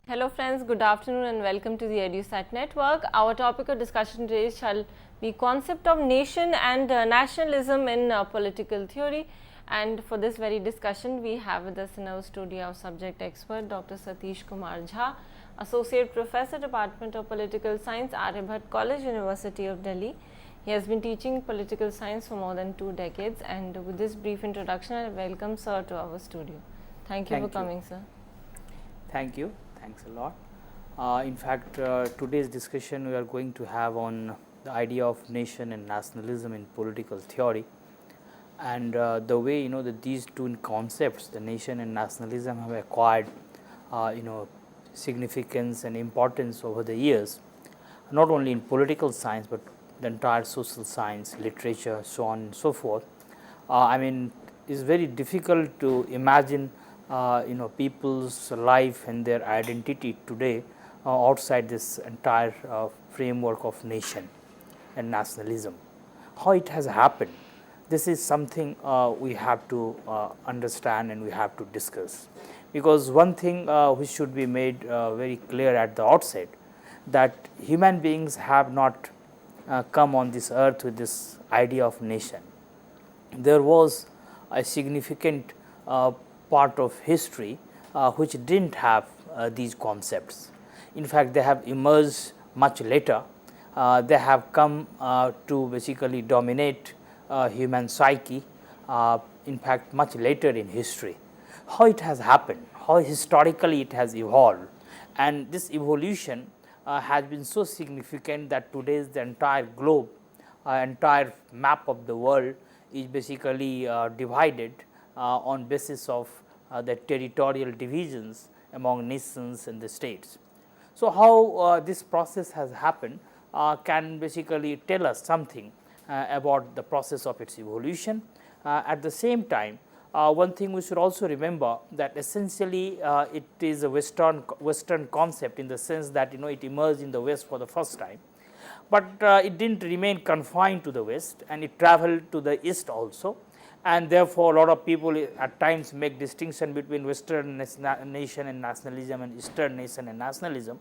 Hello friends, good afternoon and welcome to the EduSat network. Our topic of discussion today shall be concept of nation and nationalism in political theory. And for this very discussion, we have with us in our studio our subject expert Dr. Satish Kumar Jha, Associate Professor, Department of Political Science, Aryabhat College, University of Delhi. He has been teaching political science for more than 2 decades, and with this brief introduction, I welcome sir to our studio. Thank you for coming, sir. Thank you. Thanks a lot. In fact, today's discussion we are going to have on the idea of nation and nationalism in political theory, and the way that these two concepts, the nation and nationalism, have acquired significance and importance over the years, not only in political science but the entire social science, literature, so on and so forth. I mean, it's very difficult to imagine people's life and their identity today outside this entire framework of nation and nationalism. How it has happened, this is something we have to understand and we have to discuss, because one thing which should be made very clear at the outset, that human beings have not come on this earth with this idea of nation. There was a significant part of history which did not have these concepts. In fact, they have emerged much later. They have come to basically dominate human psyche, in fact much later in history. How it has happened, how historically it has evolved, and this evolution has been so significant that today's the entire globe, entire map of the world is basically divided on basis of the territorial divisions among nations and the states. So, how this process has happened can basically tell us something about the process of its evolution. At the same time, one thing we should also remember, that essentially it is a Western concept, in the sense that it emerged in the West for the first time, but it did not remain confined to the West, and it travelled to the East also. And therefore, a lot of people at times make distinction between Western nation and nationalism and Eastern nation and nationalism,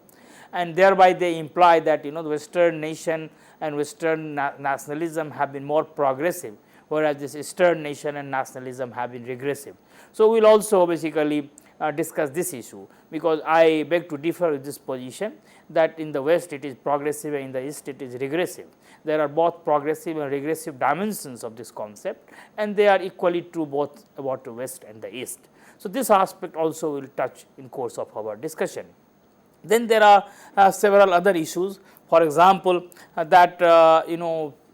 and thereby they imply that the Western nation and Western nationalism have been more progressive, whereas this Eastern nation and nationalism have been regressive. So, we will also basically discuss this issue, because I beg to differ with this position, that in the West it is progressive and in the East it is regressive. There are both progressive and regressive dimensions of this concept, and they are equally true both about the West and the East. So, this aspect also we will touch in course of our discussion. Then there are several other issues. For example, that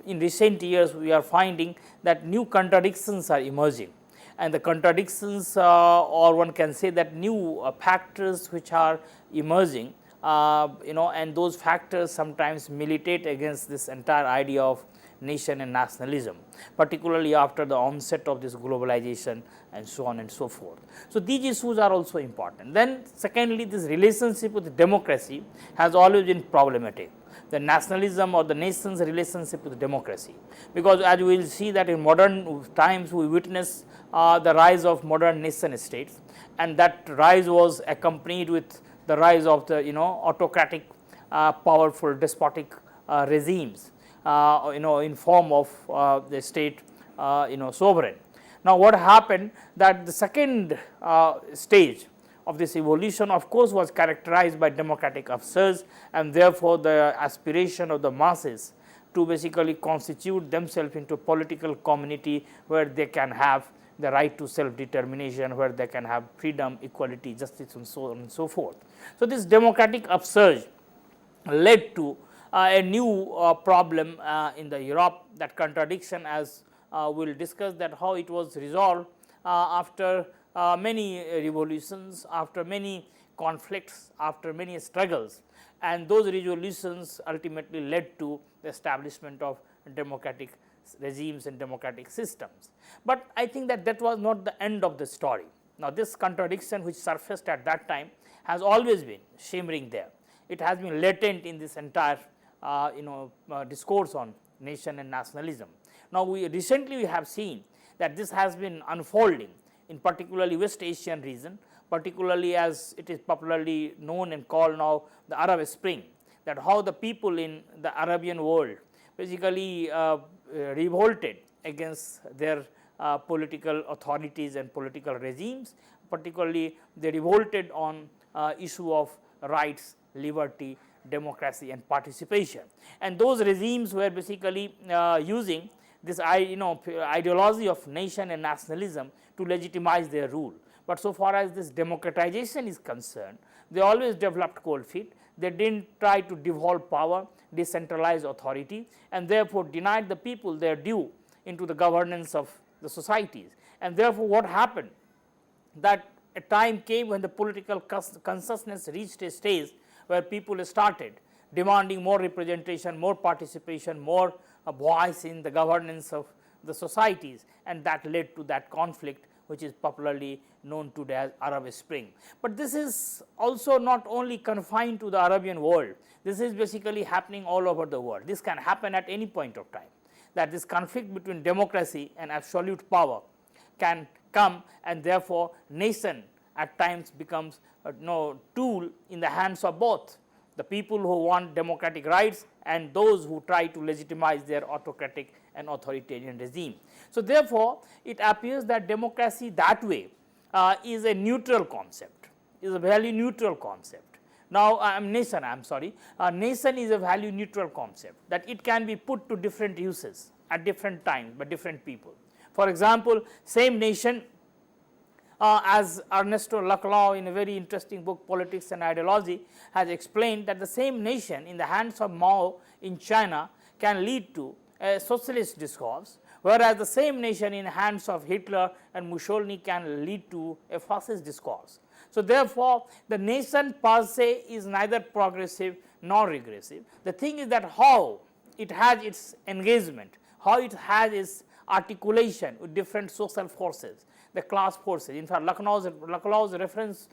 in recent years we are finding that new contradictions are emerging, and the contradictions or one can say that new factors which are emerging, and those factors sometimes militate against this entire idea of nation and nationalism, particularly after the onset of this globalization and so on and so forth. So, these issues are also important. Then secondly, this relationship with democracy has always been problematic, the nationalism or the nation's relationship with democracy, because as we will see that in modern times we witness the rise of modern nation states, and that rise was accompanied with the rise of the autocratic, powerful, despotic regimes in form of the state sovereign. Now, what happened, that the second stage of this evolution of course was characterized by democratic upsurge, and therefore, the aspiration of the masses to basically constitute themselves into political community where they can have the right to self-determination, where they can have freedom, equality, justice, and so on and so forth. So, this democratic upsurge led to a new problem in the Europe, that contradiction, as we will discuss, that how it was resolved after many revolutions, after many conflicts, after many struggles, and those resolutions ultimately led to the establishment of democratic regimes and democratic systems. But I think that that was not the end of the story. Now, this contradiction which surfaced at that time has always been shimmering there. It has been latent in this entire discourse on nation and nationalism. Now, we recently have seen that this has been unfolding in particularly West Asian region, particularly as it is popularly known and called now the Arab Spring, that how the people in the Arabian world basically revolted against their political authorities and political regimes, particularly they revolted on issue of rights, liberty, democracy and participation. And those regimes were basically using this ideology of nation and nationalism to legitimize their rule. But so far as this democratization is concerned, they always developed cold feet. They did not try to devolve power, decentralize authority, and therefore denied the people their due into the governance of the societies. And therefore, what happened, that a time came when the political consciousness reached a stage where people started demanding more representation, more participation, more voice in the governance of the societies, and that led to that conflict which is popularly known today as Arab Spring. But this is also not only confined to the Arabian world, this is basically happening all over the world. This can happen at any point of time, that this conflict between democracy and absolute power can come, and therefore nation at times becomes a tool in the hands of both the people who want democratic rights and those who try to legitimize their autocratic and authoritarian regime. So therefore, it appears that democracy that way is a neutral concept, is a value neutral concept. Now, nation is a value neutral concept, that it can be put to different uses at different times by different people. For example, same nation, as Ernesto Laclau in a very interesting book Politics and Ideology has explained, that the same nation in the hands of Mao in China can lead to a socialist discourse, whereas the same nation in the hands of Hitler and Mussolini can lead to a fascist discourse. So therefore, the nation per se is neither progressive nor regressive. The thing is that how it has its engagement, how it has its articulation with different social forces, the class forces. In fact, Laclau's reference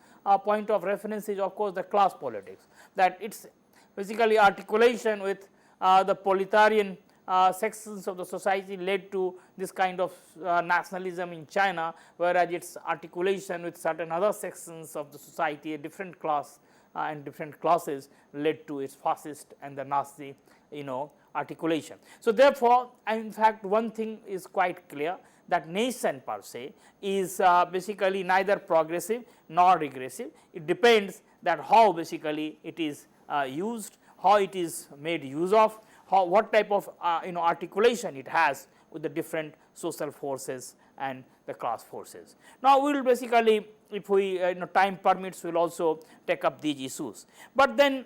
point of reference is of course the class politics, that it is basically articulation with the proletarian sections of the society led to this kind of nationalism in China, whereas its articulation with certain other sections of the society, a different class and different classes led to its fascist and the Nazi articulation. So therefore, in fact, one thing is quite clear, that nation per se is basically neither progressive nor regressive. It depends that how basically it is used, how it is made use of, what type of articulation it has with the different social forces and the class forces. Now, we will basically, if we time permits, we will also take up these issues. But then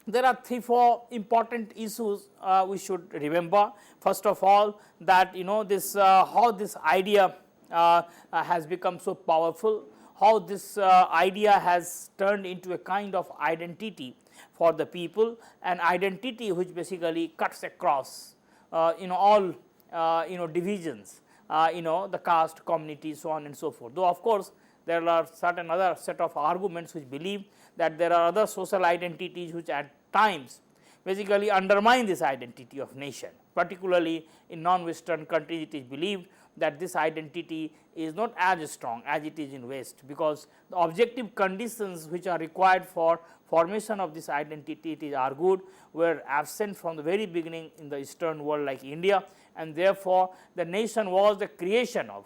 there are 3-4 important issues we should remember. First of all, that this how this idea has become so powerful, how this idea has turned into a kind of identity for the people, an identity which basically cuts across all divisions, the caste, community, so on and so forth. Though of course, there are certain other set of arguments which believe that there are other social identities which at times basically undermine this identity of nation. Particularly in non-Western countries, it is believed that this identity is not as strong as it is in West, because the objective conditions which are required for formation of this identity, it is argued, were absent from the very beginning in the Eastern world like India, and therefore the nation was the creation of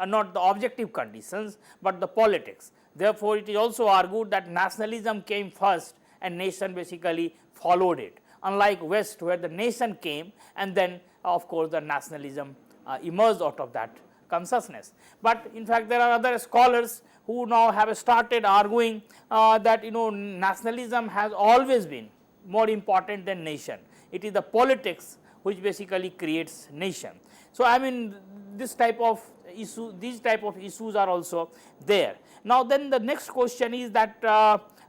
not the objective conditions, but the politics. Therefore, it is also argued that nationalism came first and nation basically followed it, unlike West where the nation came and then of course the nationalism emerged out of that consciousness. But in fact, there are other scholars who now have started arguing that nationalism has always been more important than nation. It is the politics which basically creates nation. So I mean, these type of issues are also there. Now then the next question is that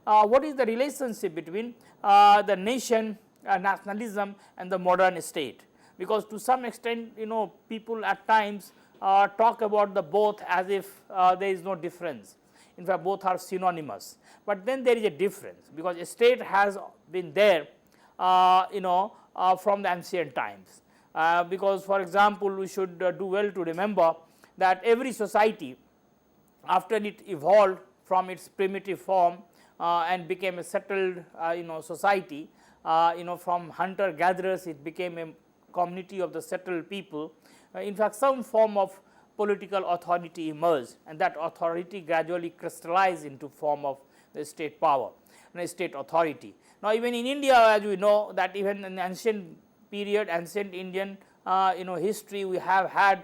what is the relationship between the nation, nationalism and the modern state, because to some extent people at times talk about the both as if there is no difference. In fact, both are synonymous, but then there is a difference, because a state has been there from the ancient times, because for example, we should do well to remember that every society, after it evolved from its primitive form and became a settled society, from hunter gatherers it became a community of the settled people. In fact, some form of political authority emerged, and that authority gradually crystallized into form of the state power, state authority. Now, even in India, as we know that even in ancient period, ancient Indian history, we have had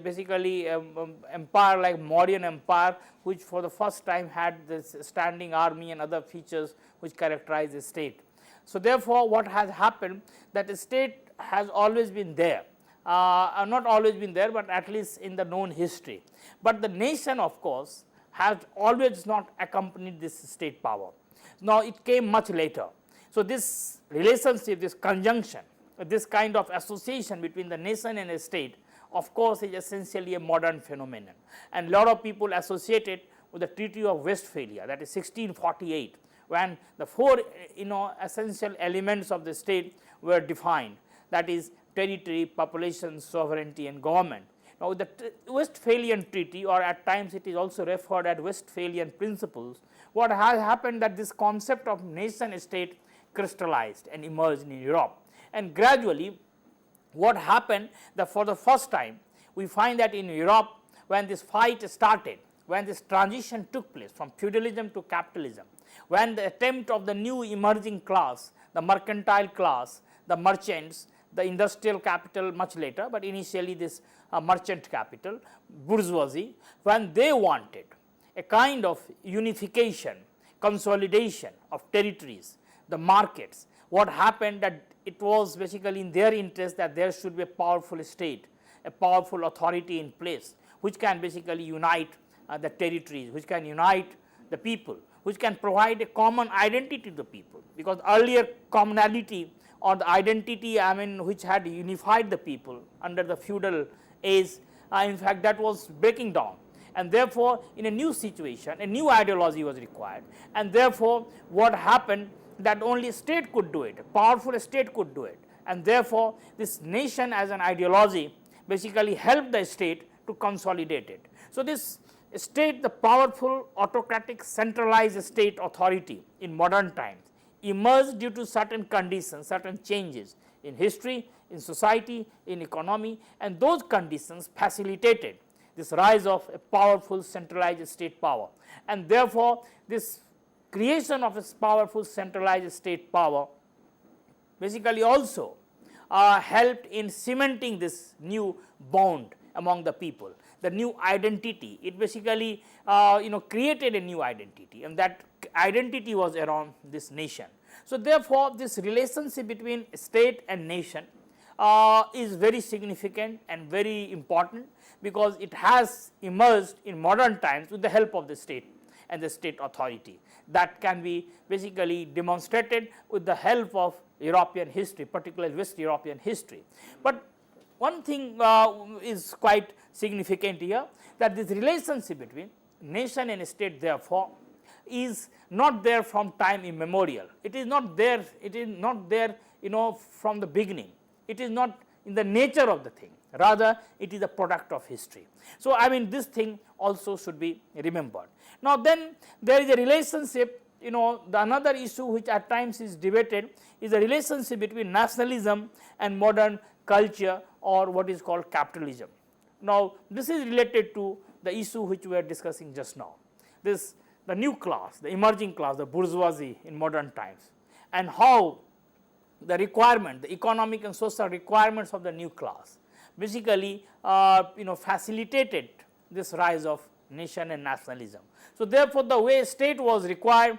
basically empire like Mauryan empire, which for the first time had this standing army and other features which characterize the state. So, therefore, what has happened that the state has always been there, not always been there, but at least in the known history. But the nation, of course, has always not accompanied this state power. Now, it came much later. So, this relationship, this conjunction, this kind of association between the nation and a state, of course, is essentially a modern phenomenon, and lot of people associate it with the Treaty of Westphalia, that is 1648, when the four essential elements of the state were defined, that is territory, population, sovereignty and government. Now, the Westphalian treaty, or at times it is also referred as Westphalian principles, what has happened that this concept of nation state crystallized and emerged in Europe, and gradually what happened that for the first time we find that in Europe, when this fight started, when this transition took place from feudalism to capitalism, when the attempt of the new emerging class, the mercantile class, the merchants, the industrial capital much later, but initially this merchant capital, bourgeoisie, when they wanted a kind of unification, consolidation of territories, the markets, what happened that it was basically in their interest that there should be a powerful state, a powerful authority in place, which can basically unite the territories, which can unite the people, which can provide a common identity to the people, because earlier commonality or the identity which had unified the people under the feudal age, in fact that was breaking down, and therefore in a new situation a new ideology was required, and therefore what happened that only state could do it, a powerful state could do it, and therefore this nation as an ideology basically helped the state to consolidate it. So, this state, the powerful autocratic centralized state authority in modern times emerged due to certain conditions, certain changes in history, in society, in economy, and those conditions facilitated this rise of a powerful centralized state power, and therefore this creation of a powerful centralized state power basically also helped in cementing this new bond among the people, the new identity. It basically created a new identity, and that identity was around this nation. So, therefore, this relationship between state and nation is very significant and very important, because it has emerged in modern times with the help of the state and the state authority, that can be basically demonstrated with the help of European history, particularly West European history. But one thing is quite significant here, that this relationship between nation and state therefore is not there from time immemorial. It is not there from the beginning. It is not in the nature of the thing, rather it is a product of history. So, this thing also should be remembered. Now, then there is a relationship, the another issue which at times is debated is the relationship between nationalism and modern culture, or what is called capitalism. Now, this is related to the issue which we are discussing just now, the new class, the emerging class, the bourgeoisie in modern times, and how the requirement, the economic and social requirements of the new class basically facilitated this rise of nation and nationalism. So, therefore, the way state was required,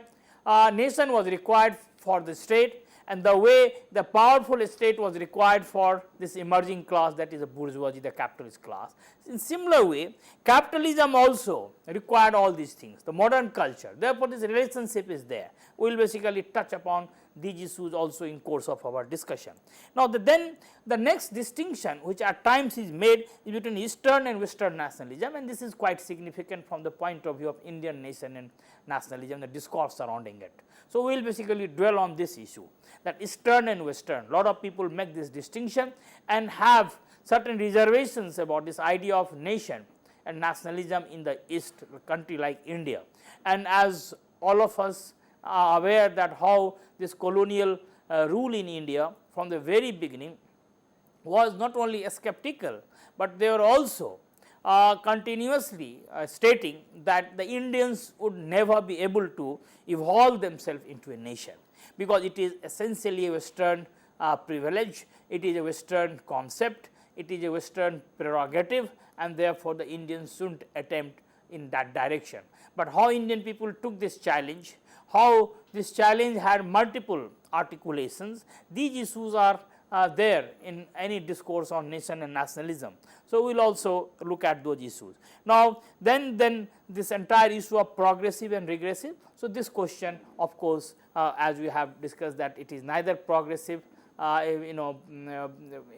nation was required for the state, and the way the powerful state was required for this emerging class, that is the bourgeoisie, the capitalist class. In similar way, capitalism also required all these things, the modern culture. Therefore, this relationship is there. We will basically touch upon these issues also in course of our discussion. Now, then the next distinction which at times is made is between Eastern and Western nationalism, and this is quite significant from the point of view of Indian nation and nationalism, the discourse surrounding it. So, we will basically dwell on this issue, that Eastern and Western, lot of people make this distinction and have certain reservations about this idea of nation and nationalism in the East, a country like India. And as all of us are aware that how this colonial rule in India from the very beginning was not only skeptical, but they were also continuously stating that the Indians would never be able to evolve themselves into a nation, because it is essentially a Western privilege, it is a Western concept, it is a Western prerogative, and therefore, the Indians should not attempt in that direction. But how Indian people took this challenge, how this challenge had multiple articulations, these issues are there in any discourse on nation and nationalism. So, we will also look at those issues. Now, then this entire issue of progressive and regressive. So, this question of course, as we have discussed that it is neither progressive in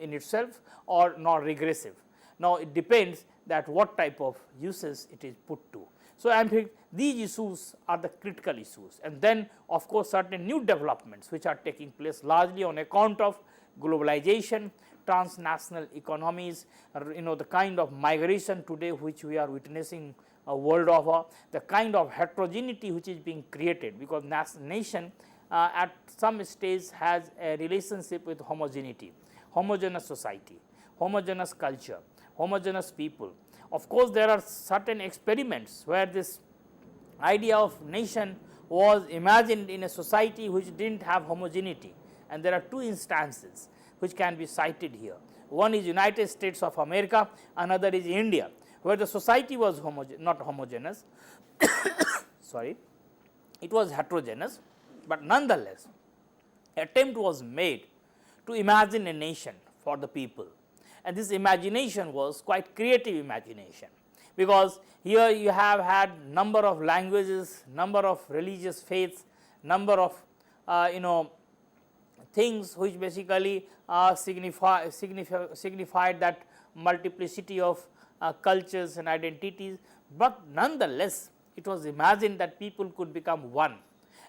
itself or nor regressive. Now, it depends that what type of uses it is put to. So, I think these issues are the critical issues, and then of course, certain new developments which are taking place largely on account of globalization, transnational economies, the kind of migration today which we are witnessing world over, the kind of heterogeneity which is being created, because nation at some stage has a relationship with homogeneity, homogeneous society, homogeneous culture, homogeneous people. Of course, there are certain experiments where this idea of nation was imagined in a society which did not have homogeneity, and there are two instances which can be cited here. One is United States of America, another is India, where the society was not homogeneous, sorry, it was heterogeneous, but nonetheless attempt was made to imagine a nation for the people, and this imagination was quite creative imagination, because here you have had number of languages, number of religious faiths, number of things which basically signified that multiplicity of cultures and identities, but nonetheless it was imagined that people could become one,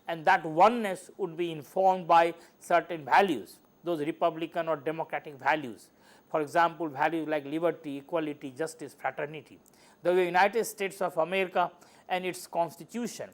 and that oneness would be informed by certain values, those republican or democratic values. For example, values like liberty, equality, justice, fraternity. The United States of America and its constitution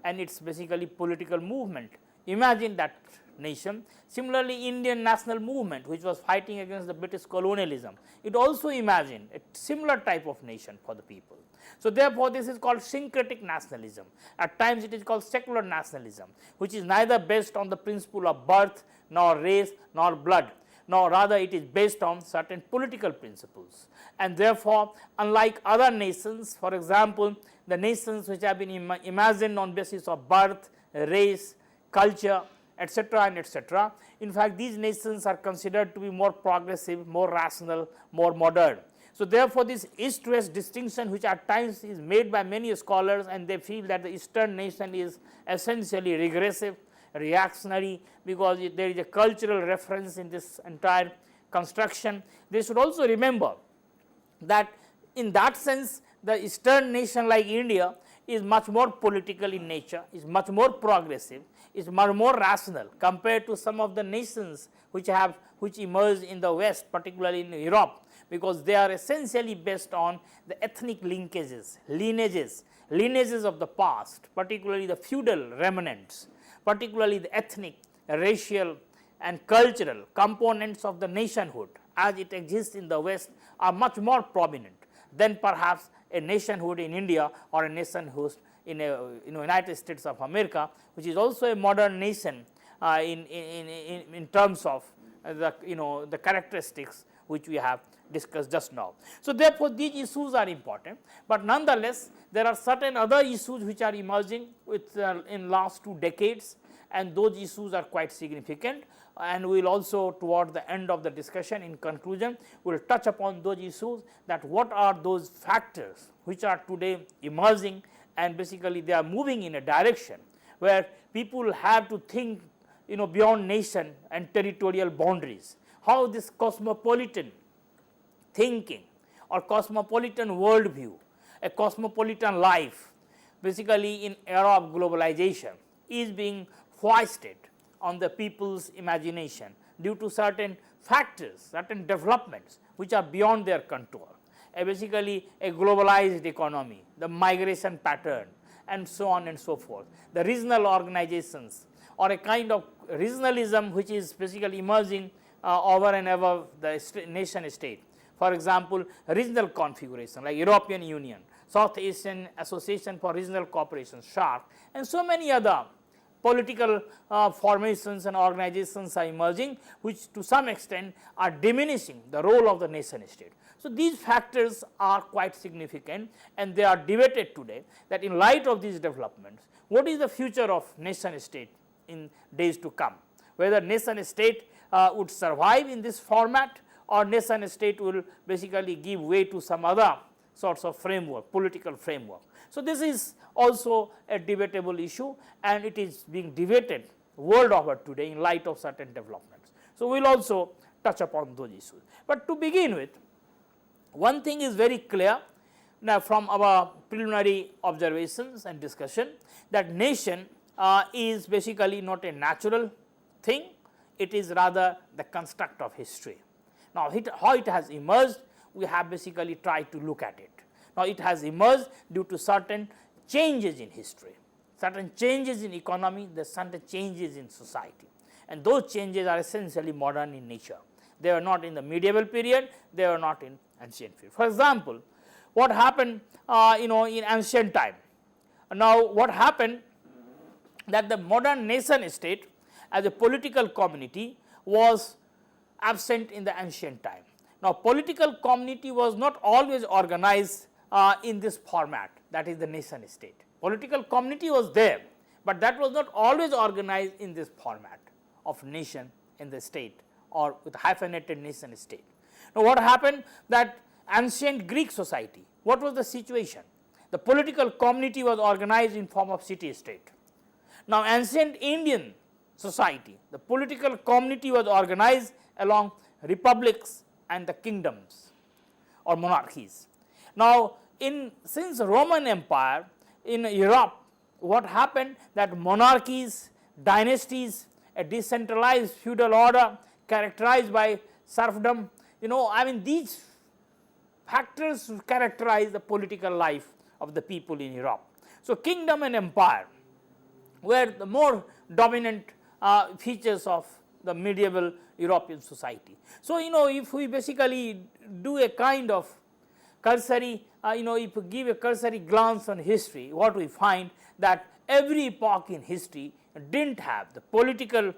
and its basically political movement, imagine that nation. Similarly, Indian national movement which was fighting against the British colonialism, it also imagined a similar type of nation for the people. So, therefore, this is called syncretic nationalism. At times it is called secular nationalism, which is neither based on the principle of birth, nor race, nor blood, nor rather it is based on certain political principles. And therefore, unlike other nations, for example, the nations which have been imagined on basis of birth, race, culture, etc. and etc. In fact, these nations are considered to be more progressive, more rational, more modern. So, therefore, this east west distinction which at times is made by many scholars, and they feel that the eastern nation is essentially regressive, reactionary, because there is a cultural reference in this entire construction. They should also remember that in that sense the eastern nation like India is much more political in nature, is much more progressive, is much more rational compared to some of the nations which emerged in the West, particularly in Europe, because they are essentially based on the ethnic linkages, lineages of the past, particularly the feudal remnants, particularly the ethnic, racial and cultural components of the nationhood as it exists in the West are much more prominent than perhaps a nationhood in India or a nationhood in United States of America, which is also a modern nation in terms of the characteristics which we have discussed just now. So, therefore, these issues are important, but nonetheless there are certain other issues which are emerging in last 2 decades, and those issues are quite significant, and we will also toward the end of the discussion in conclusion we will touch upon those issues, that what are those factors which are today emerging, and basically they are moving in a direction where people have to think beyond nation and territorial boundaries, how this cosmopolitan thinking or cosmopolitan worldview, a cosmopolitan life basically in era of globalization is being foisted on the people's imagination due to certain factors, certain developments which are beyond their control, basically a globalized economy, the migration pattern and so on and so forth, the regional organizations or a kind of regionalism which is basically emerging over and above the nation state. For example, regional configuration like European Union, South Asian Association for Regional Cooperation, SHARC, and so many other political formations and organizations are emerging, which to some extent are diminishing the role of the nation state. So, these factors are quite significant and they are debated today, that in light of these developments, what is the future of nation state in days to come, whether nation state would survive in this format or nation state will basically give way to some other sorts of framework, political framework. So, this is also a debatable issue and it is being debated world over today in light of certain developments. So, we will also touch upon those issues. But to begin with, one thing is very clear now from our preliminary observations and discussion, that nation is basically not a natural thing, it is rather the construct of history. Now, how it has emerged, we have basically tried to look at it. Now, it has emerged due to certain changes in history, certain changes in economy, the certain changes in society, and those changes are essentially modern in nature. They are not in the medieval period, they are not in ancient period. For example, what happened in ancient time? Now, what happened that the modern nation state as a political community was absent in the ancient time. Now, political community was not always organized in this format, that is the nation state. Political community was there, but that was not always organized in this format of nation in the state or with hyphenated nation state. Now, what happened that ancient Greek society, what was the situation? The political community was organized in form of city state. Now, ancient Indian society, the political community was organized along republics and the kingdoms or monarchies. Now, since Roman Empire in Europe, what happened that monarchies, dynasties, a decentralized feudal order characterized by serfdom, these factors characterize the political life of the people in Europe. So, kingdom and empire were the more dominant features of the medieval European society. So, if we basically do a kind of cursory, if we give a cursory glance on history, what we find that every epoch in history did not have the political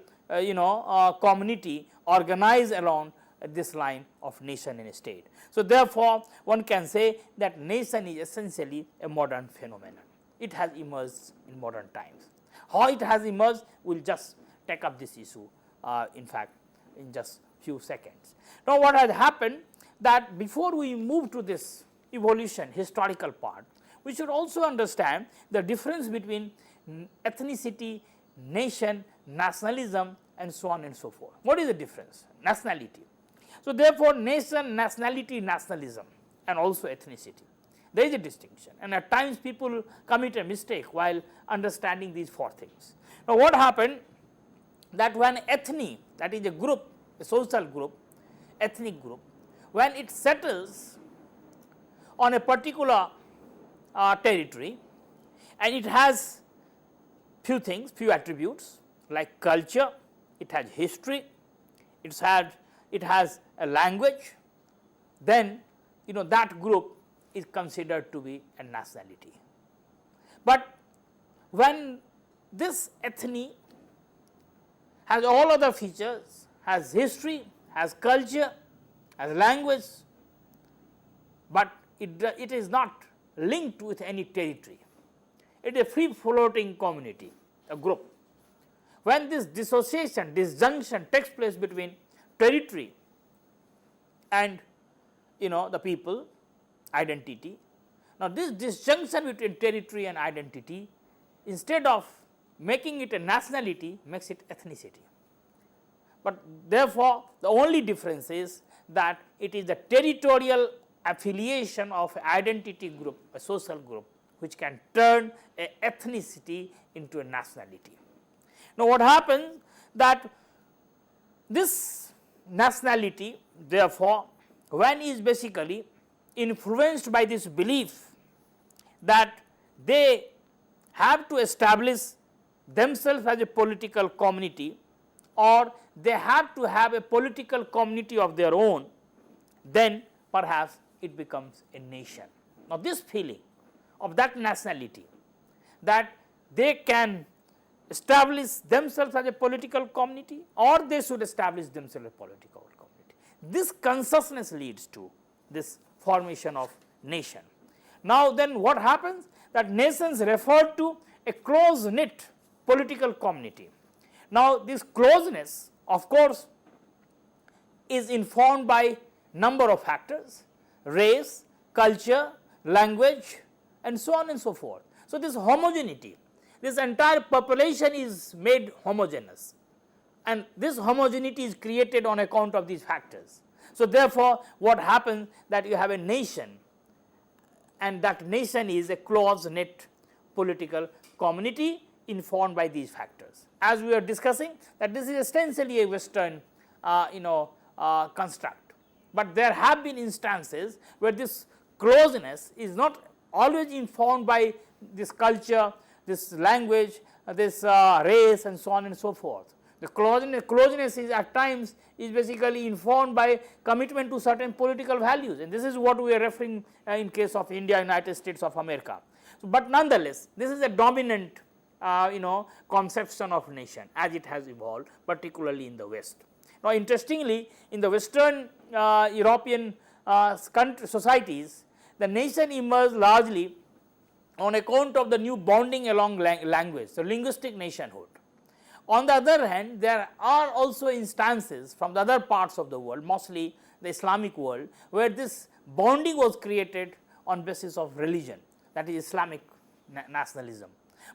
community organized around this line of nation and state. So, therefore, one can say that nation is essentially a modern phenomenon. It has emerged in modern times. How it has emerged, we will just take up this issue in fact in just few seconds. Now, what has happened that before we move to this evolution historical part, we should also understand the difference between ethnicity, nation, nationalism and so on and so forth. What is the difference? Nationality. So, therefore, nation, nationality, nationalism and also ethnicity, there is a distinction, and at times people commit a mistake while understanding these four things. Now, what happened that when ethne, that is a group, a social group, ethnic group, when it settles on a particular territory and it has few things, few attributes like culture, it has history, it has a language, then that group is considered to be a nationality. But when this ethne has all other features, has history, has culture, has language, but it is not linked with any territory. It is a free floating community, a group. When this dissociation, disjunction takes place between territory and the people, identity. Now, this disjunction between territory and identity, instead of making it a nationality, makes it ethnicity. But therefore, the only difference is that it is the territorial affiliation of identity group, a social group, which can turn a ethnicity into a nationality. Now, what happens that this nationality therefore when is basically influenced by this belief that they have to establish themselves as a political community, or they have to have a political community of their own, then perhaps it becomes a nation. Now, this feeling of that nationality, that they can establish themselves as a political community or they should establish themselves as a political community, this consciousness leads to this formation of nation. Now, then what happens, that nations refer to a close knit political community. Now, this closeness of course is informed by number of factors: race, culture, language, and so on and so forth. So, this homogeneity, this entire population is made homogeneous, and this homogeneity is created on account of these factors. So, therefore, what happens, that you have a nation, and that nation is a close knit political community informed by these factors. As we are discussing, that this is essentially a Western construct, but there have been instances where this closeness is not always informed by this culture, this language, this race, and so on and so forth. The closeness is at times is basically informed by commitment to certain political values, and this is what we are referring in case of India, United States of America. So, but nonetheless, this is a dominant conception of nation as it has evolved, particularly in the West. Now, interestingly, in the Western European societies, the nation emerged largely on account of the new bonding along language, so linguistic nationhood. On the other hand, there are also instances from the other parts of the world, mostly the Islamic world, where this bonding was created on basis of religion, that is Islamic nationalism.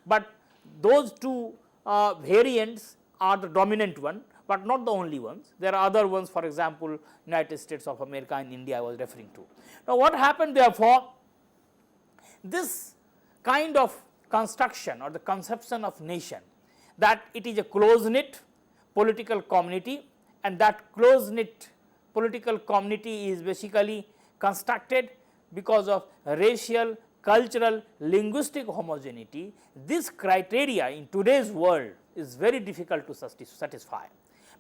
But those two variants are the dominant one, but not the only ones. There are other ones, for example, United States of America and India I was referring to. Now, what happened therefore, this kind of construction or the conception of nation, that it is a close knit political community, and that close knit political community is basically constructed because of racial, cultural, linguistic homogeneity. This criteria in today's world is very difficult to satisfy,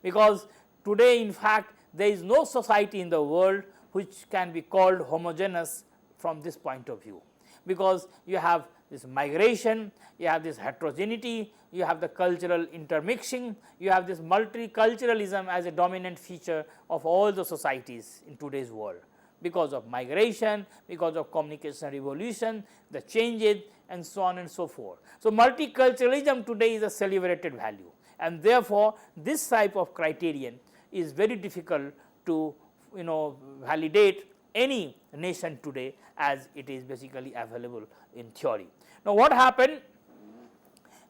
because today in fact there is no society in the world which can be called homogeneous from this point of view, because you have this migration, you have this heterogeneity, you have the cultural intermixing, you have this multiculturalism as a dominant feature of all the societies in today's world, because of migration, because of communication revolution, the changes, and so on and so forth. So, multiculturalism today is a celebrated value, and therefore, this type of criterion is very difficult to validate any nation today as it is basically available in theory. Now, what happened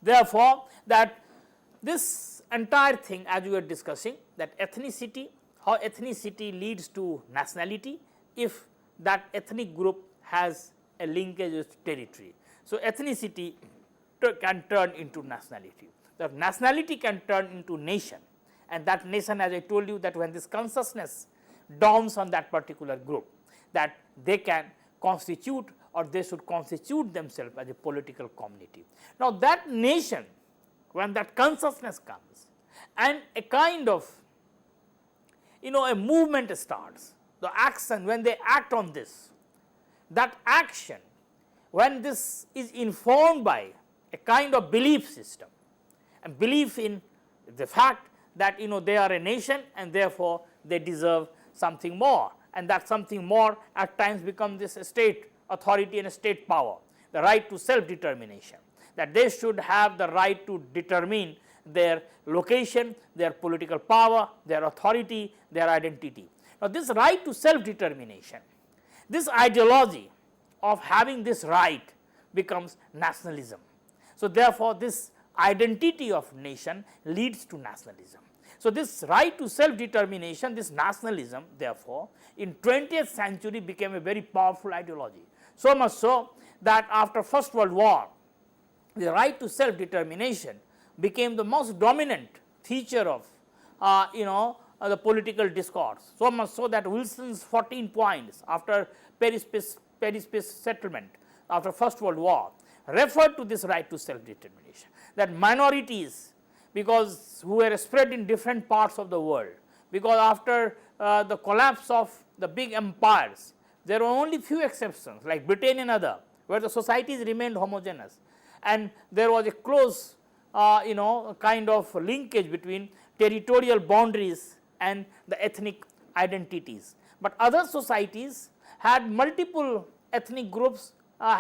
therefore, that this entire thing as we were discussing, that ethnicity, how ethnicity leads to nationality if that ethnic group has a linkage with territory. So, ethnicity can turn into nationality, the nationality can turn into nation, and that nation, as I told you, that when this consciousness dawns on that particular group, that they can constitute or they should constitute themselves as a political community. Now, that nation, when that consciousness comes and a kind of a movement starts, the action, when they act on this, that action, when this is informed by a kind of belief system and belief in the fact that they are a nation and therefore they deserve something more, and that something more at times becomes this state authority and state power, the right to self determination, that they should have the right to determine their location, their political power, their authority, their identity. Now, this right to self determination, this ideology of having this right becomes nationalism. So, therefore, this identity of nation leads to nationalism. So, this right to self determination, this nationalism therefore, in 20th century became a very powerful ideology. So much so that after First World War, the right to self determination became the most dominant feature of the political discourse, so much so that Wilson's 14 points after Paris settlement after First World War referred to this right to self determination, that minorities, because who were spread in different parts of the world, because after the collapse of the big empires there were only few exceptions like Britain and other, where the societies remained homogeneous, and there was a close kind of linkage between territorial boundaries and the ethnic identities. But other societies had multiple ethnic groups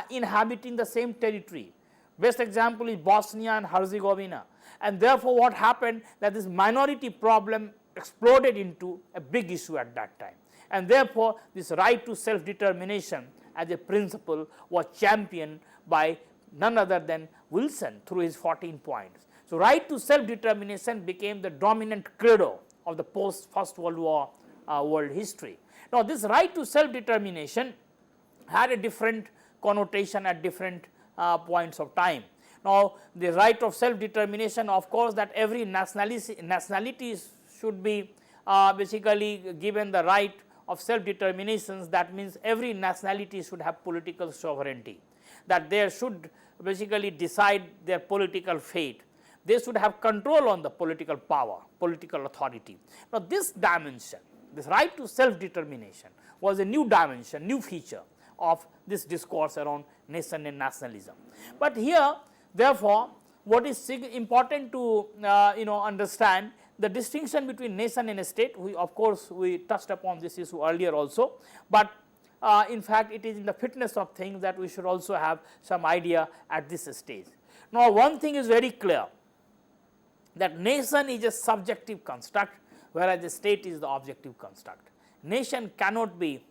inhabiting the same territory. Best example is Bosnia and Herzegovina, and therefore what happened, that this minority problem exploded into a big issue at that time, and therefore this right to self determination as a principle was championed by none other than Wilson through his 14 points. So, right to self determination became the dominant credo of the post First World War world history. Now, this right to self determination had a different connotation at different points of time. Now, the right of self determination, of course, that every nationality should be basically given the right of self determinations. That means every nationality should have political sovereignty, that they should basically decide their political fate, they should have control on the political power, political authority. Now, this dimension, this right to self determination was a new dimension, new feature of this discourse around nation and nationalism. But here therefore, what is important to understand the distinction between nation and state. We of course, we touched upon this issue earlier also, but in fact, it is in the fitness of things that we should also have some idea at this stage. Now, one thing is very clear, that nation is a subjective construct, whereas the state is the objective construct. Nation cannot be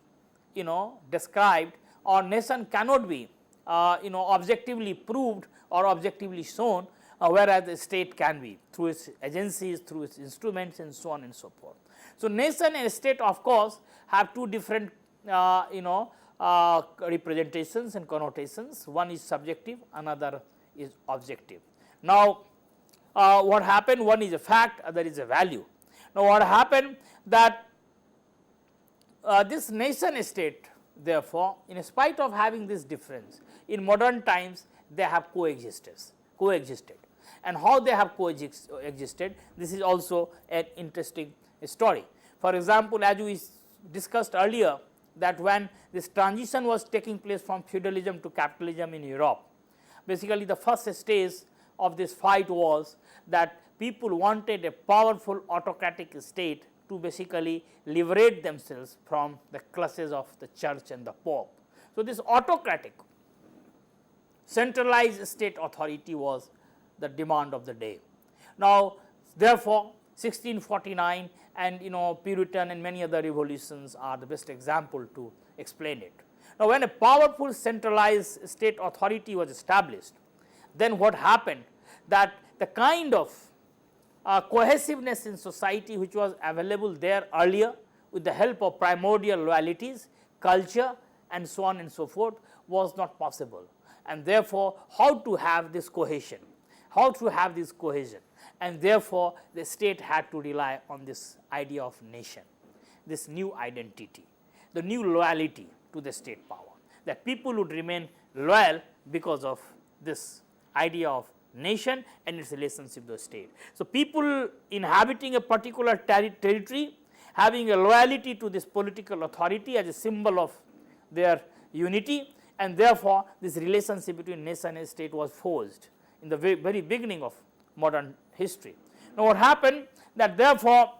described, or nation cannot be objectively proved or objectively shown, whereas the state can be through its agencies, through its instruments, and so on and so forth. So, nation and state of course have two different representations and connotations. One is subjective, another is objective. Now, what happened, one is a fact, other is a value. Now, what happened, that this nation state therefore, in spite of having this difference, in modern times they have coexisted, and how they have coexisted, this is also an interesting story. For example, as we discussed earlier, that when this transition was taking place from feudalism to capitalism in Europe, basically the first stage of this fight was that people wanted a powerful autocratic state to basically liberate themselves from the clutches of the church and the pope. So, this autocratic centralized state authority was the demand of the day. Now, therefore, 1649 and Puritan and many other revolutions are the best example to explain it. Now, when a powerful centralized state authority was established, then what happened, that the kind of cohesiveness in society which was available there earlier with the help of primordial loyalties, culture, and so on and so forth was not possible, and therefore, how to have this cohesion, and therefore, the state had to rely on this idea of nation, this new identity, the new loyalty to the state power, that people would remain loyal because of this idea of nation and its relationship to the state. So, people inhabiting a particular territory having a loyalty to this political authority as a symbol of their unity, and therefore, this relationship between nation and state was forged in the very beginning of modern history. Now, what happened, that therefore,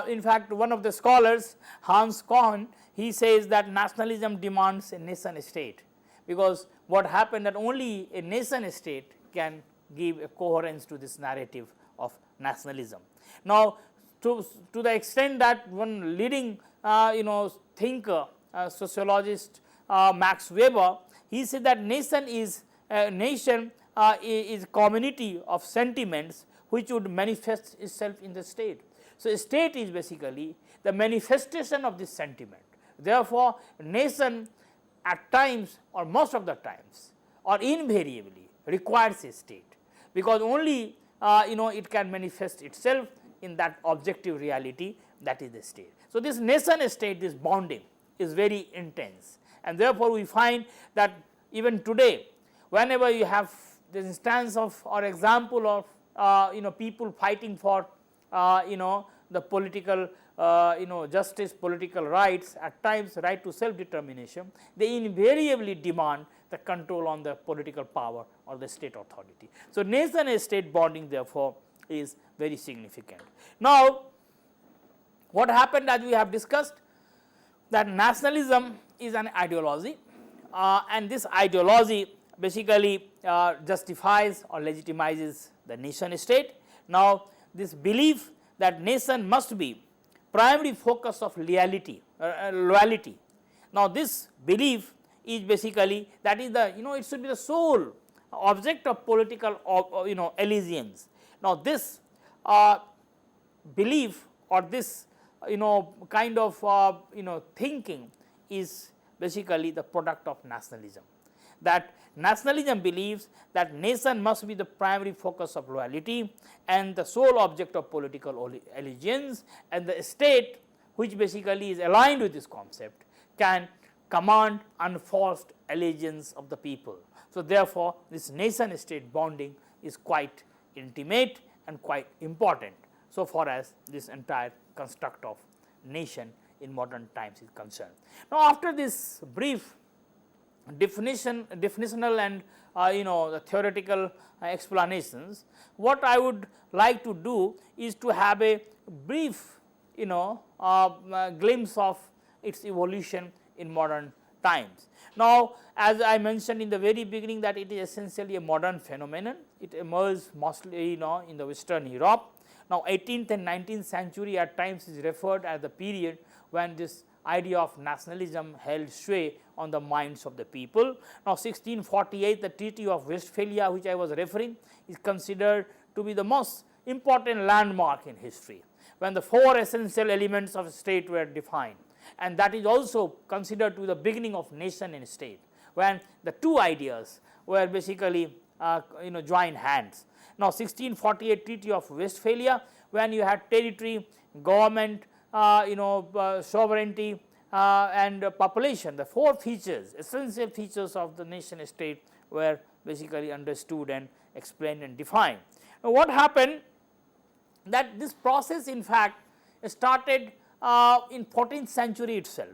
in fact, one of the scholars, Hans Kohn, he says that nationalism demands a nation state, because what happened, that only a nation state can give a coherence to this narrative of nationalism. Now, to the extent that one leading thinker, sociologist Max Weber, he said that nation is community of sentiments which would manifest itself in the state. So, state is basically the manifestation of this sentiment. Therefore, nation at times or most of the times or invariably requires a state, because only it can manifest itself in that objective reality, that is the state. So, this nation state, this bonding is very intense, and therefore, we find that even today whenever you have this instance of or example of people fighting for the political justice, political rights, at times right to self determination, they invariably demand the control on the political power or the state authority. So, nation state bonding therefore is very significant. Now, what happened, as we have discussed, that nationalism is an ideology, and this ideology basically justifies or legitimizes the nation state. Now, this belief that nation must be primary focus of loyalty. Now, this belief is basically that is the it should be the sole object of political allegiance. Now, this belief or this kind of thinking is basically the product of nationalism, that nationalism believes that nation must be the primary focus of loyalty and the sole object of political allegiance, and the state, which basically is aligned with this concept, can command unforced allegiance of the people. So, therefore, this nation state bonding is quite intimate and quite important, so far as this entire construct of nation in modern times is concerned. Now, after this brief definitional and the theoretical explanations, what I would like to do is to have a brief glimpse of its evolution in modern times. Now, as I mentioned in the very beginning that it is essentially a modern phenomenon, it emerged mostly in the Western Europe. Now, 18th and 19th century at times is referred as the period when this idea of nationalism held sway on the minds of the people. Now, 1648, the Treaty of Westphalia, which I was referring, is considered to be the most important landmark in history, when the four essential elements of state were defined, and that is also considered to be the beginning of nation and state, when the two ideas were basically joined hands. Now, 1648 Treaty of Westphalia, when you had territory, government, sovereignty and population, the four features, essential features of the nation state were basically understood and explained and defined. Now, what happened, that this process in fact started in 14th century itself,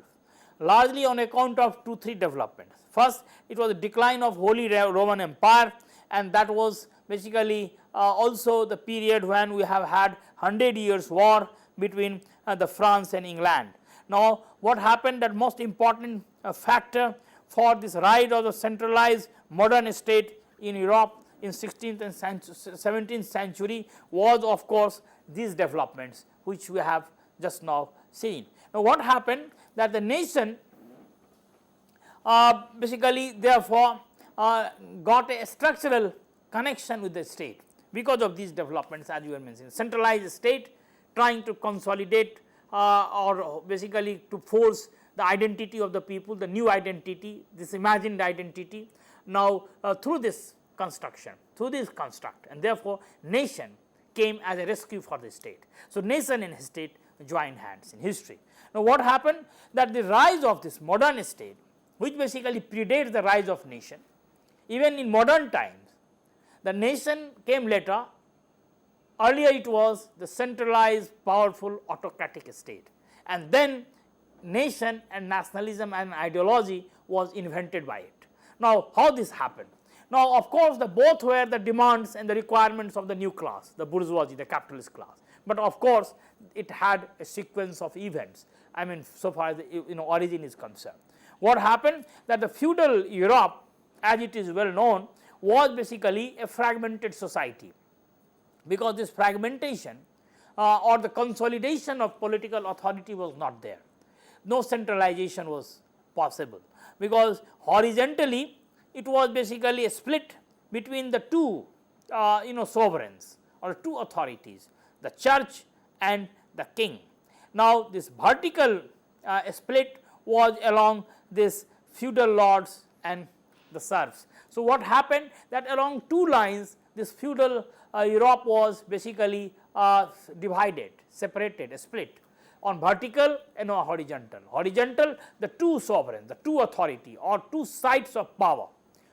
largely on account of 2-3 developments. First, it was the decline of Holy Roman Empire, and that was basically also the period when we have had 100 years war between the France and England. Now, what happened, that most important factor for this rise of the centralized modern state in Europe in 16th and 17th century was of course these developments which we have just now seen. Now, what happened, that the nation basically therefore got a structural connection with the state because of these developments, as you were mentioning, centralized state trying to consolidate or basically to force the identity of the people, the new identity, this imagined identity, now through this construction, through this construct, and therefore nation came as a rescue for the state. So, nation and state joined hands in history. Now, what happened, that the rise of this modern state, which basically predates the rise of nation, even in modern times, the nation came later. Earlier it was the centralized, powerful, autocratic state, and then nation and nationalism and ideology was invented by it. Now, how this happened? Now, of course, the both were the demands and the requirements of the new class, the bourgeoisie, the capitalist class, but of course, it had a sequence of events, I mean, so far as the origin is concerned. What happened, that the feudal Europe, as it is well known, was basically a fragmented society, because this fragmentation or the consolidation of political authority was not there. No centralization was possible, because horizontally it was basically a split between the two sovereigns or two authorities, the church and the king. Now, this vertical split was along this feudal lords and the serfs. So, what happened, that along two lines this feudal Europe was basically divided, separated, split on vertical and on horizontal. Horizontal, the two sovereigns, the two authority or two sides of power,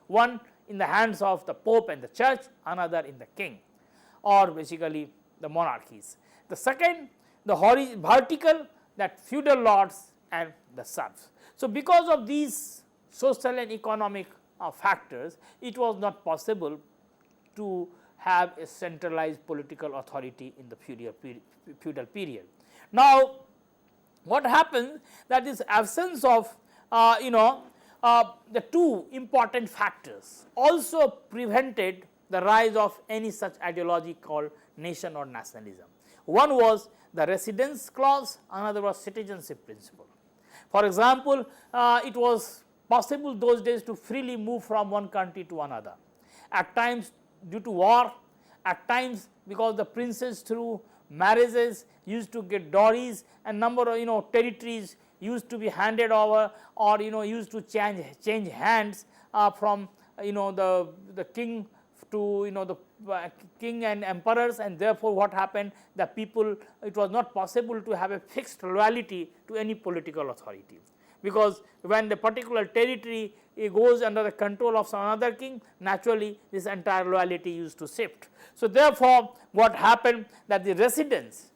one in the hands of the Pope and the Church, another in the king or basically the monarchies. The second, the vertical, that feudal lords and the serfs. So, because of these social and economic factors, it was not possible to have a centralized political authority in the feudal period. Now, what happens that this absence of the two important factors also prevented the rise of any such ideology called nation or nationalism. One was the residence clause, another was citizenship principle. For example, it was possible those days to freely move from one country to another, at times due to war, at times because the princes through marriages used to get dowries, and number of territories used to be handed over or used to change hands from the king to the king and emperors, and therefore what happened, the people, it was not possible to have a fixed loyalty to any political authority, because when the particular territory goes under the control of some other king, naturally this entire loyalty used to shift. So, therefore, what happened that the residence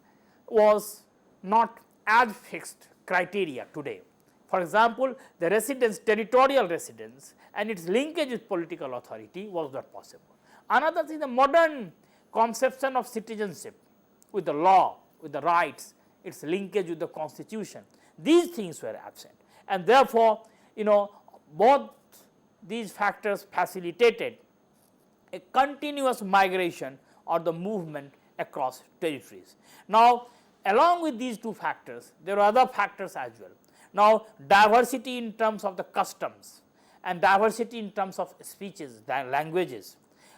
was not as fixed criteria today. For example, the residence, territorial residence and its linkage with political authority was not possible. Another thing, the modern conception of citizenship with the law, with the rights, its linkage with the constitution, these things were absent, and therefore, both these factors facilitated a continuous migration or the movement across territories. Now, along with these two factors, there are other factors as well. Now, diversity in terms of the customs and diversity in terms of speeches, languages.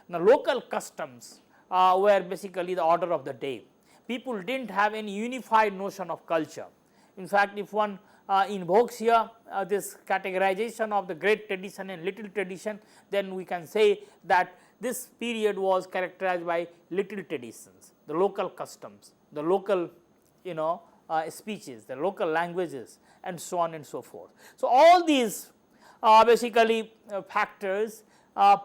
Now, local customs were basically the order of the day. People did not have any unified notion of culture. In fact, if one invokes here this categorization of the great tradition and little tradition, then we can say that this period was characterized by little traditions, the local customs, the local speeches, the local languages, and so on and so forth. So, all these basically factors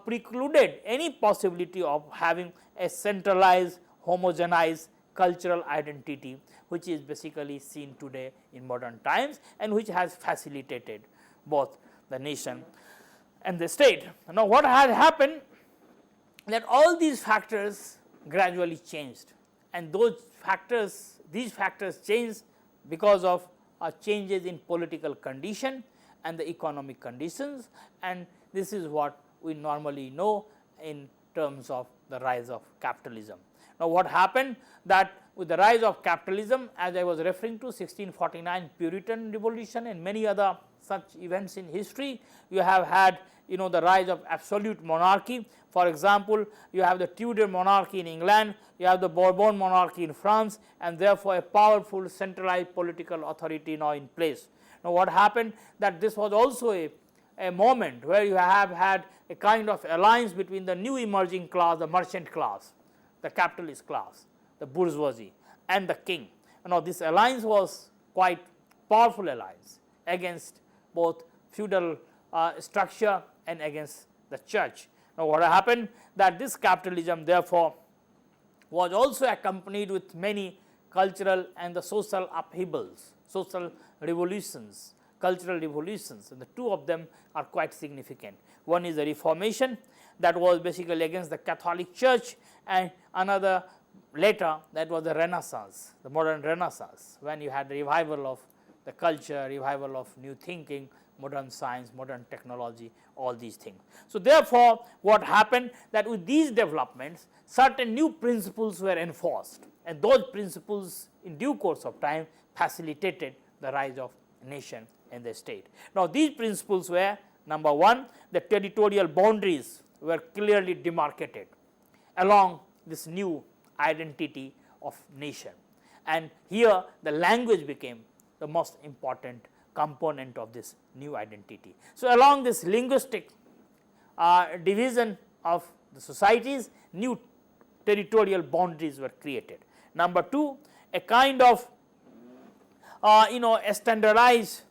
precluded any possibility of having a centralized, homogenized cultural identity, which is basically seen today in modern times and which has facilitated both the nation and the state. Now, what had happened that all these factors gradually changed, and these factors changed because of changes in political condition and the economic conditions, and this is what we normally know in terms of the rise of capitalism. Now, what happened that with the rise of capitalism, as I was referring to 1649 Puritan Revolution and many other such events in history, you have had the rise of absolute monarchy. For example, you have the Tudor monarchy in England, you have the Bourbon monarchy in France, and therefore, a powerful centralized political authority now in place. Now, what happened that this was also a moment where you have had a kind of alliance between the new emerging class, the merchant class, the capitalist class, the bourgeoisie, and the king. Now, this alliance was quite powerful alliance against both feudal structure and against the church. Now, what happened that this capitalism therefore was also accompanied with many cultural and the social upheavals, social revolutions, cultural revolutions, and the two of them are quite significant. One is the Reformation, that was basically against the Catholic Church, and another later, that was the Renaissance, the modern Renaissance, when you had revival of the culture, revival of new thinking, modern science, modern technology, all these things. So, therefore, what happened that with these developments, certain new principles were enforced, and those principles in due course of time facilitated the rise of nation and the state. Now, these principles were, number one, the territorial boundaries were clearly demarcated along this new identity of nation, and here the language became the most important component of this new identity. So, along this linguistic division of the societies, new territorial boundaries were created. Number 2, a kind of a standardized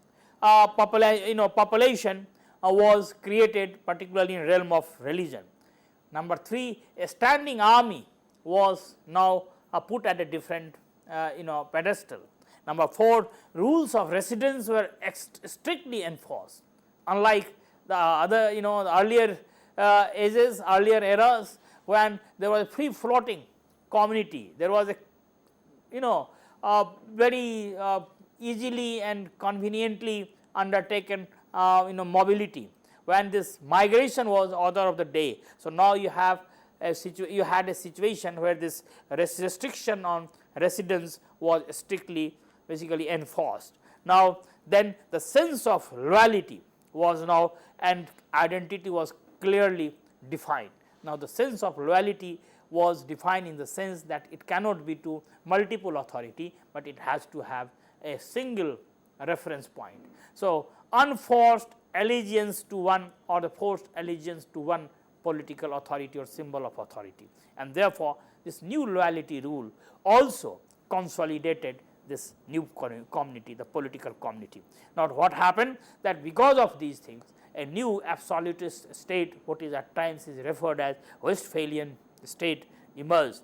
population was created, particularly in realm of religion. Number 3, a standing army was now put at a different pedestal. Number 4, rules of residence were strictly enforced, unlike the other the earlier ages, earlier eras, when there was a free floating community. There was a very easily and conveniently undertaken mobility, when this migration was order of the day. So now you have you had a situation where this restriction on residence was strictly basically enforced. Now then the sense of loyalty was now, and identity was clearly defined. Now the sense of loyalty was defined in the sense that it cannot be to multiple authority, but it has to have a single reference point. So unforced allegiance to one, or the forced allegiance to one political authority or symbol of authority, and therefore this new loyalty rule also consolidated this new community, the political community. Now what happened, that because of these things, a new absolutist state, what is at times is referred as Westphalian state, emerged.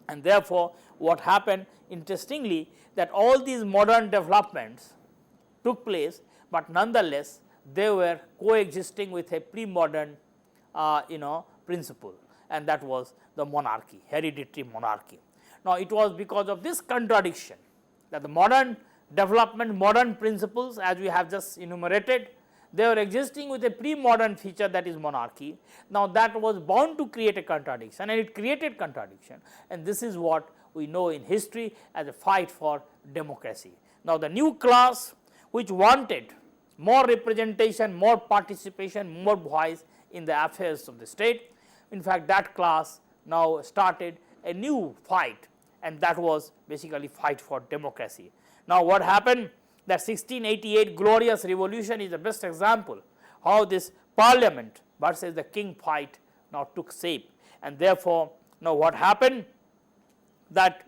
And therefore what happened, interestingly, that all these modern developments took place, but nonetheless they were coexisting with a pre-modern principle, and that was the monarchy, hereditary monarchy. Now it was because of this contradiction that the modern development, modern principles, as we have just enumerated, they were existing with a pre-modern feature, that is monarchy. Now that was bound to create a contradiction, and it created contradiction, and this is what we know in history as a fight for democracy. Now the new class, which wanted more representation, more participation, more voice in the affairs of the state, in fact that class now started a new fight, and that was basically fight for democracy. Now what happened, that 1688 glorious revolution is the best example how this parliament versus the king fight now took shape. And therefore now what happened, that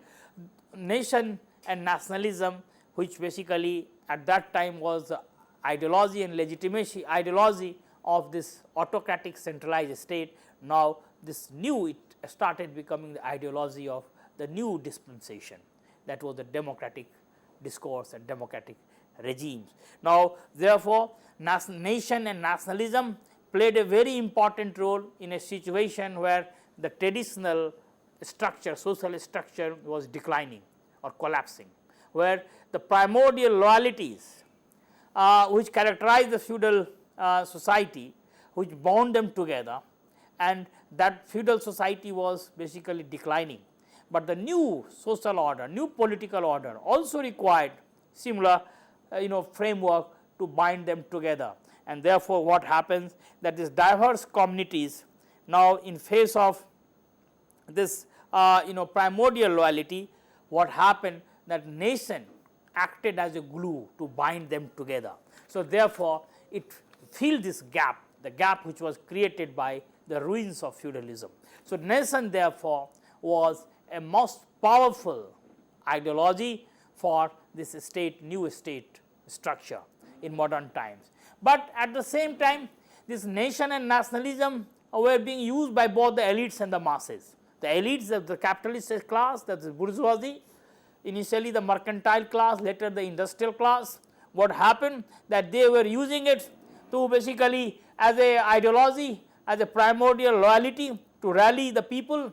nation and nationalism, which basically at that time was the ideology and legitimacy ideology of this autocratic centralized state, now this new, it started becoming the ideology of the new dispensation, that was the democratic discourse and democratic regimes. Now therefore nation and nationalism played a very important role in a situation where the traditional structure, social structure was declining or collapsing, where the primordial loyalties which characterized the feudal society, which bound them together, and that feudal society was basically declining. But the new social order, new political order also required similar framework to bind them together. And therefore what happens, that these diverse communities now in face of this primordial loyalty, what happened, that nation acted as a glue to bind them together. So therefore it filled this gap, the gap which was created by the ruins of feudalism. So nation therefore was a most powerful ideology for this state, new state structure in modern times. But at the same time, this nation and nationalism were being used by both the elites and the masses. The elites of the capitalist class, that is bourgeoisie, initially the mercantile class, later the industrial class. What happened, that they were using it to basically as a ideology, as a primordial loyalty to rally the people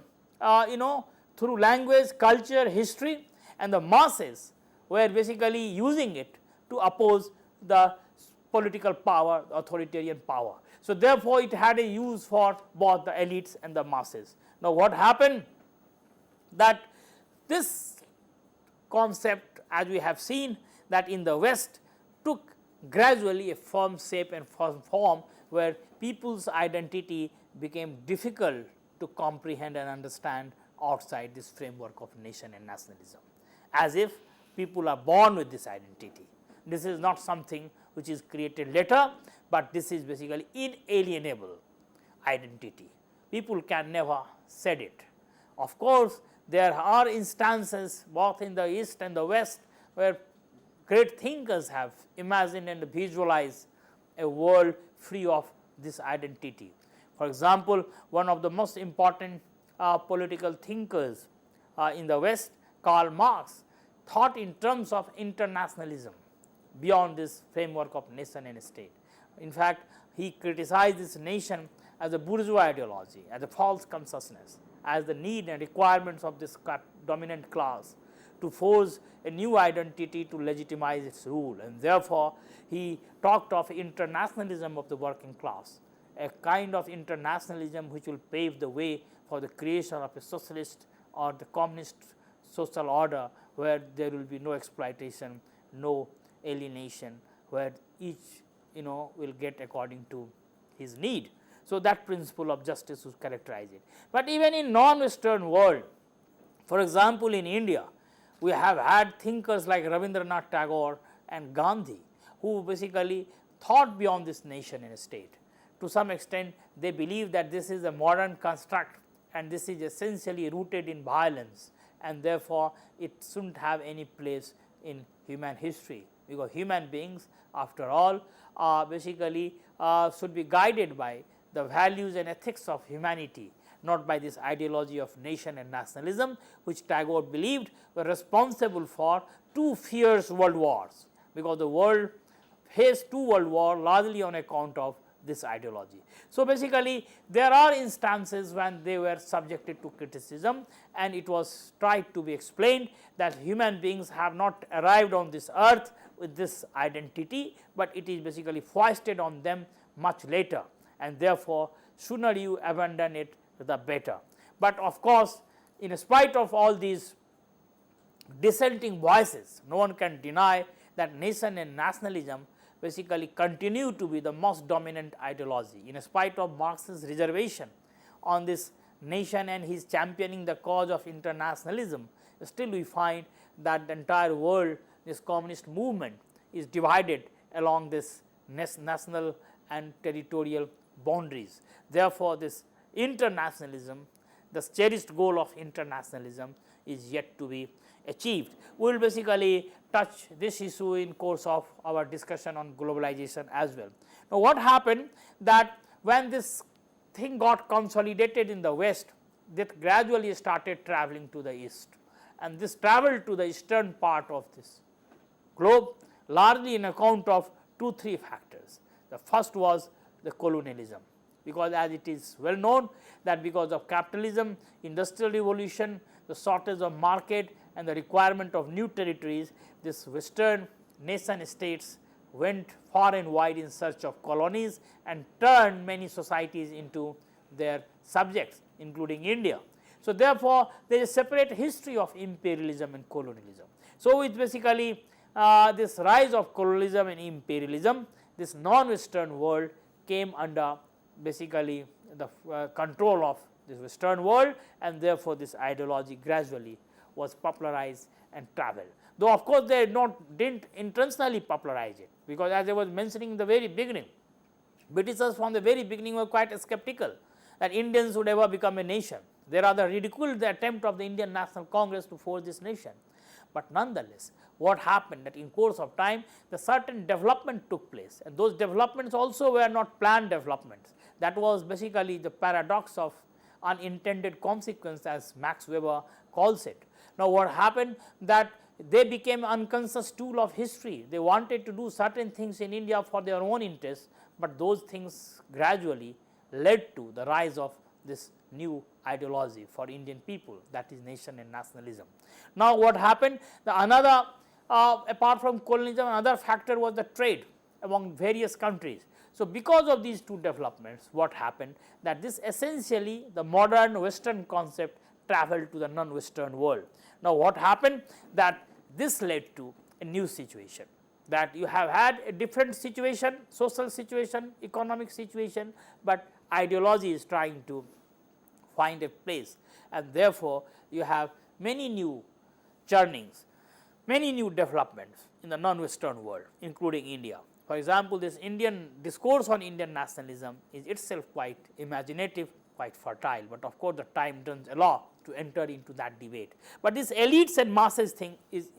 through language, culture, history, and the masses were basically using it to oppose the political power, authoritarian power. So therefore it had a use for both the elites and the masses. Now what happened, that this concept, as we have seen, that in the West took gradually a firm shape and firm form, where people's identity became difficult to comprehend and understand outside this framework of nation and nationalism, as if people are born with this identity. This is not something which is created later, but this is basically inalienable identity. People can never shed it. Of course, there are instances both in the East and the West where great thinkers have imagined and visualized a world free of this identity. For example, one of the most important political thinkers in the West, Karl Marx, thought in terms of internationalism beyond this framework of nation and state. In fact, he criticized this nation as a bourgeois ideology, as a false consciousness, as the need and requirements of this dominant class to force a new identity to legitimize its rule, and therefore, he talked of internationalism of the working class, a kind of internationalism which will pave the way for the creation of a socialist or the communist social order, where there will be no exploitation, no alienation, where each will get according to his need. So, that principle of justice would characterize it. But even in non-Western world, for example, in India, we have had thinkers like Rabindranath Tagore and Gandhi, who basically thought beyond this nation and state. To some extent, they believe that this is a modern construct and this is essentially rooted in violence, and therefore, it should not have any place in human history, because human beings after all basically should be guided by the values and ethics of humanity, not by this ideology of nation and nationalism, which Tagore believed were responsible for two fierce world wars, because the world faced two world wars largely on account of this ideology. So, basically there are instances when they were subjected to criticism, and it was tried to be explained that human beings have not arrived on this earth with this identity, but it is basically foisted on them much later, and therefore, sooner you abandon it the better. But of course, in spite of all these dissenting voices, no one can deny that nation and nationalism basically continue to be the most dominant ideology. In spite of Marx's reservation on this nation and his championing the cause of internationalism, still we find that the entire world, this communist movement, is divided along this national and territorial boundaries. Therefore, this internationalism, the cherished goal of internationalism, is yet to be achieved. We will basically touch this issue in course of our discussion on globalization as well. Now, what happened that when this thing got consolidated in the West, that gradually started traveling to the East, and this traveled to the eastern part of this globe largely in account of 2-3 factors. The first was the colonialism, because as it is well known that because of capitalism, industrial revolution, the shortage of market and the requirement of new territories, this western nation states went far and wide in search of colonies and turned many societies into their subjects, including India. So, therefore, there is a separate history of imperialism and colonialism. So, with basically this rise of colonialism and imperialism, this non-Western world came under basically the control of this Western world, and therefore, this ideology gradually was popularized and traveled. Though of course, they did not intentionally popularize it, because as I was mentioning in the very beginning, Britishers from the very beginning were quite skeptical that Indians would ever become a nation. They rather ridiculed the attempt of the Indian National Congress to forge this nation. But nonetheless, what happened that in course of time, the certain development took place, and those developments also were not planned developments. That was basically the paradox of unintended consequence, as Max Weber calls it. Now, what happened that they became unconscious tool of history. They wanted to do certain things in India for their own interests, but those things gradually led to the rise of this new ideology for Indian people, that is nation and nationalism. Now, what happened? Another apart from colonialism, another factor was the trade among various countries. So, because of these two developments, what happened that this essentially the modern Western concept traveled to the non-Western world. Now, what happened that this led to a new situation, that you have had a different situation, social situation, economic situation, but ideology is trying to find a place, and therefore, you have many new churnings, many new developments in the non-Western world, including India. For example, this Indian discourse on Indian nationalism is itself quite imaginative, quite fertile, but of course, the time does not allow to enter into that debate. But this elites and masses thing is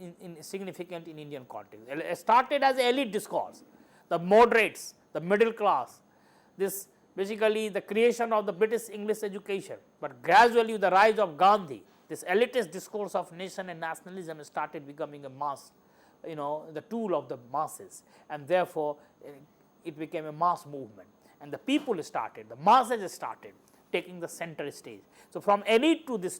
significant in Indian context. It started as elite discourse, the moderates, the middle class, this basically the creation of the British English education, but gradually with the rise of Gandhi, this elitist discourse of nation and nationalism started becoming a mass, the tool of the masses, and therefore, it became a mass movement, and the people started, the masses started taking the center stage. So, from elite to this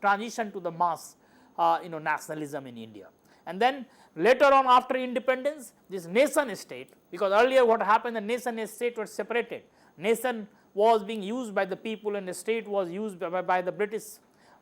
transition to the mass, nationalism in India. And then later on after independence, this nation state, because earlier what happened, the nation and state were separated. Nation was being used by the people and the state was used by the British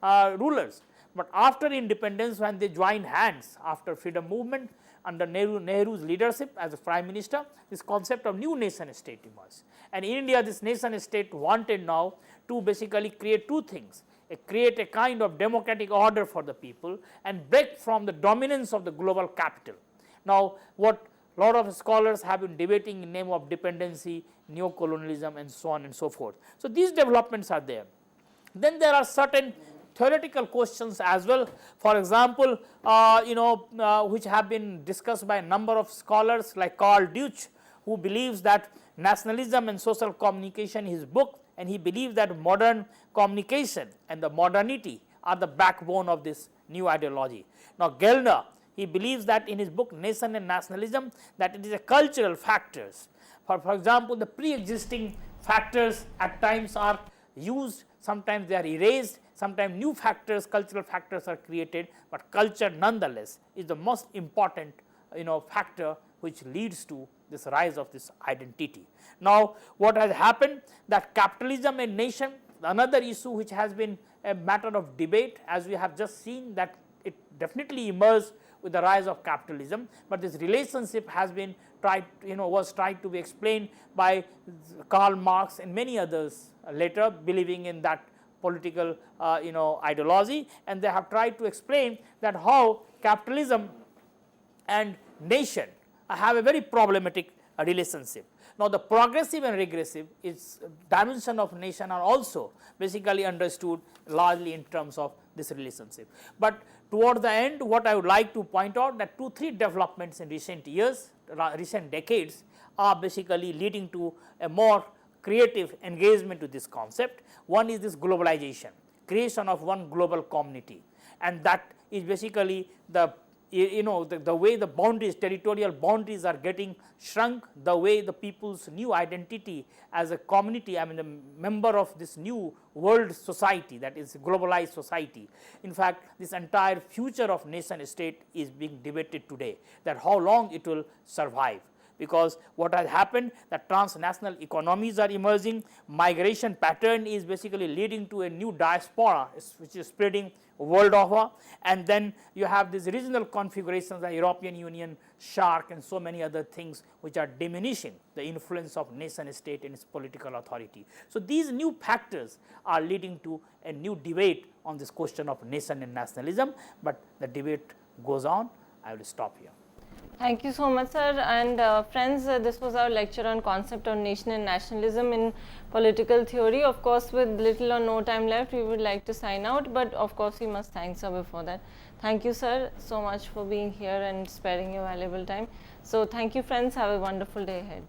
rulers. But after independence, when they joined hands after freedom movement under Nehru's leadership as a prime minister, this concept of new nation state emerged. And in India, this nation state wanted now to basically create two things, create a kind of democratic order for the people and break from the dominance of the global capital. Now, what a lot of scholars have been debating in name of dependency, neo-colonialism and so on and so forth. So, these developments are there. Then there are certain theoretical questions as well, for example, which have been discussed by a number of scholars like Carl Deutsch, who believes that nationalism and social communication in his book, and he believes that modern communication and the modernity are the backbone of this new ideology. Now, Gellner, he believes that in his book Nation and Nationalism, that it is a cultural factors. For example, the pre-existing factors at times are used, sometimes they are erased, sometimes new factors, cultural factors are created, but culture nonetheless is the most important factor which leads to this rise of this identity. Now, what has happened, that capitalism and nation, another issue which has been a matter of debate, as we have just seen that it definitely emerged with the rise of capitalism, but this relationship has been was tried to be explained by Karl Marx and many others later, believing in that political ideology, and they have tried to explain that how capitalism and nation have a very problematic relationship. Now, the progressive and regressive is dimension of nation are also basically understood largely in terms of this relationship. But toward the end, what I would like to point out that 2-3 developments in recent years, recent decades are basically leading to a more creative engagement to this concept. One is this globalization, creation of one global community, and that is basically the way the boundaries, territorial boundaries are getting shrunk, the way the people's new identity as a community, I mean the member of this new world society, that is globalized society. In fact, this entire future of nation state is being debated today, that how long it will survive. Because what has happened, that transnational economies are emerging, migration pattern is basically leading to a new diaspora which is spreading world over, and then you have these regional configurations, the European Union, SHARC and so many other things which are diminishing the influence of nation state and its political authority. So, these new factors are leading to a new debate on this question of nation and nationalism, but the debate goes on. I will stop here. Thank you so much, sir. And friends, this was our lecture on concept of nation and nationalism in political theory. Of course, with little or no time left, we would like to sign out, but of course, we must thank sir before that. Thank you, sir, so much for being here and sparing your valuable time. So, thank you, friends. Have a wonderful day ahead.